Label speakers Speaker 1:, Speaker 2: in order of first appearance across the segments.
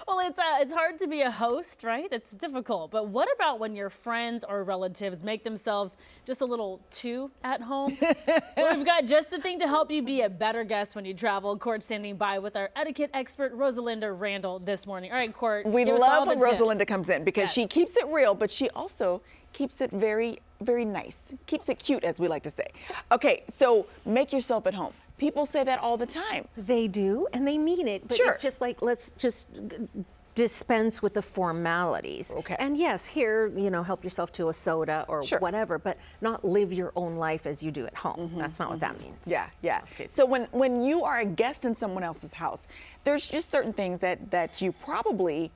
Speaker 1: Well, it's hard to be a host, right? It's difficult. But what about when your friends or relatives make themselves just a little too at home? Well, we've got just the thing to help you be a better guest when you travel. Court standing by with our etiquette expert, Rosalinda Randall, this morning. All right, Court.
Speaker 2: We love when Rosalinda comes in because she keeps it real, but she also keeps it very, very nice. Keeps it cute, as we like to say. Okay, so make yourself at home. People say that all the time.
Speaker 3: They do, and they mean it, but it's just like, let's just dispense with the formalities.
Speaker 2: Okay.
Speaker 3: And yes, here, help yourself to a soda or whatever, but not live your own life as you do at home. That's not what that means.
Speaker 2: Yeah, yeah. So when you are a guest in someone else's house, there's just certain things that you probably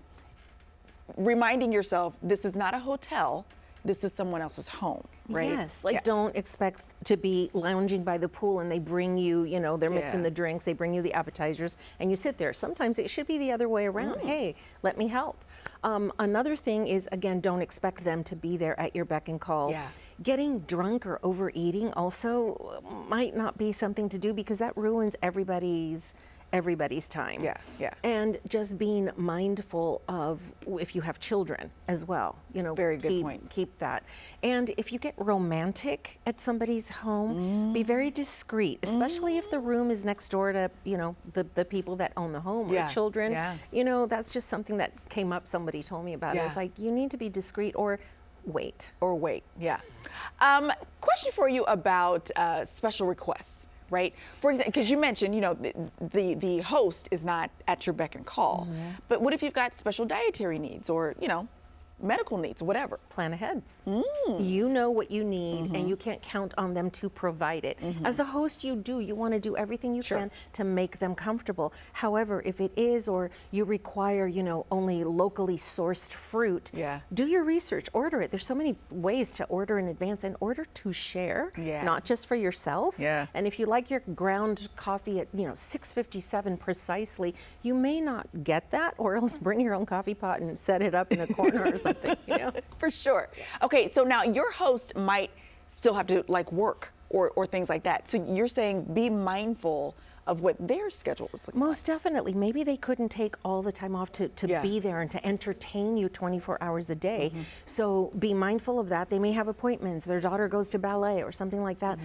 Speaker 2: reminding yourself, this is not a hotel. This is someone else's home, right?
Speaker 3: Yes, don't expect to be lounging by the pool and they bring you, they're mixing the drinks, they bring you the appetizers, and you sit there. Sometimes it should be the other way around. Hey, let me help. Another thing is, again, don't expect them to be there at your beck and call.
Speaker 2: Yeah.
Speaker 3: Getting drunk or overeating also might not be something to do because that ruins everybody's time.
Speaker 2: Yeah, yeah.
Speaker 3: And just being mindful of if you have children as well.
Speaker 2: Very good point.
Speaker 3: Keep that. And if you get romantic at somebody's home, be very discreet, especially if the room is next door to, the people that own the home or children.
Speaker 2: Yeah.
Speaker 3: That's just something that came up, somebody told me about. It was like, you need to be discreet or wait.
Speaker 2: Yeah. Question for you about special requests. Right? For example, because you mentioned, the host is not at your beck and call. But what if you've got special dietary needs or, medical needs, whatever?
Speaker 3: Plan ahead. You know what you need and you can't count on them to provide it. As a host, you want to do everything you can to make them comfortable. However, if it is or you require, only locally sourced fruit, do your research, order it. There's so many ways to order in advance and order to share, not just for yourself. And if you like your ground coffee at, 6:57 precisely, you may not get that, or else bring your own coffee pot and set it up in a corner or something,
Speaker 2: For sure. Okay, so now your host might still have to work or things like that. So you're saying be mindful of what their schedule is looking
Speaker 3: Most definitely. Maybe they couldn't take all the time off to be there and to entertain you 24 hours a day. So be mindful of that. They may have appointments. Their daughter goes to ballet or something like that.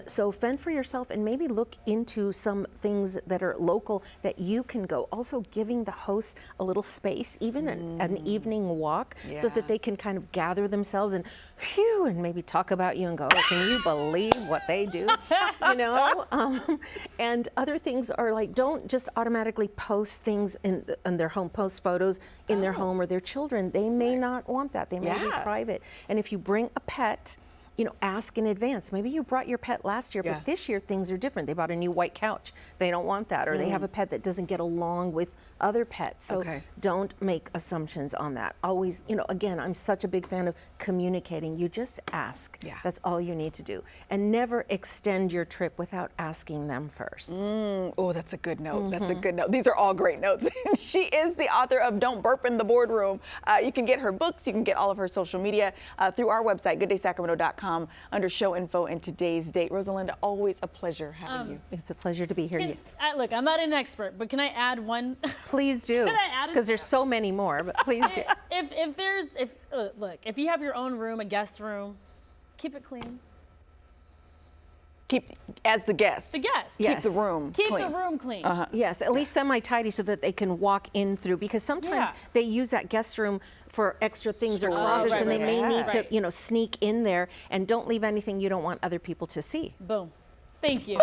Speaker 3: So fend for yourself and maybe look into some things that are local that you can go. Also giving the host a little space, even an evening walk, so that they can kind of gather themselves and maybe talk about you and go, oh, can you believe what they do? And other things are like, don't just automatically post things in their home, post photos in their home or their children. They may not want that. They may be private. And if you bring a pet, ask in advance. Maybe you brought your pet last year, but this year things are different. They bought a new white couch. They don't want that. Or they have a pet that doesn't get along with other pets. So don't make assumptions on that. Always, again, I'm such a big fan of communicating. You just ask. That's all you need to do. And never extend your trip without asking them first.
Speaker 2: Oh, that's a good note. That's a good note. These are all great notes. She is the author of Don't Burp in the Boardroom. You can get her books. You can get all of her social media through our website, gooddaysacramento.com, under show info and today's date. Rosalinda, always a pleasure having you.
Speaker 3: It's a pleasure to be here. Yes.
Speaker 1: Look, I'm not an expert, but can I add one?
Speaker 3: Please do, because there's so many more, but please do.
Speaker 1: If you have your own room, a guest room, keep it clean.
Speaker 2: As the guest.
Speaker 1: The guest.
Speaker 2: Keep the room clean.
Speaker 1: Keep the room clean.
Speaker 3: Yes, at least semi-tidy so that they can walk in through, because sometimes they use that guest room for extra things or closets, and they may need to, sneak in there, and don't leave anything you don't want other people to see.
Speaker 1: Boom. Thank you.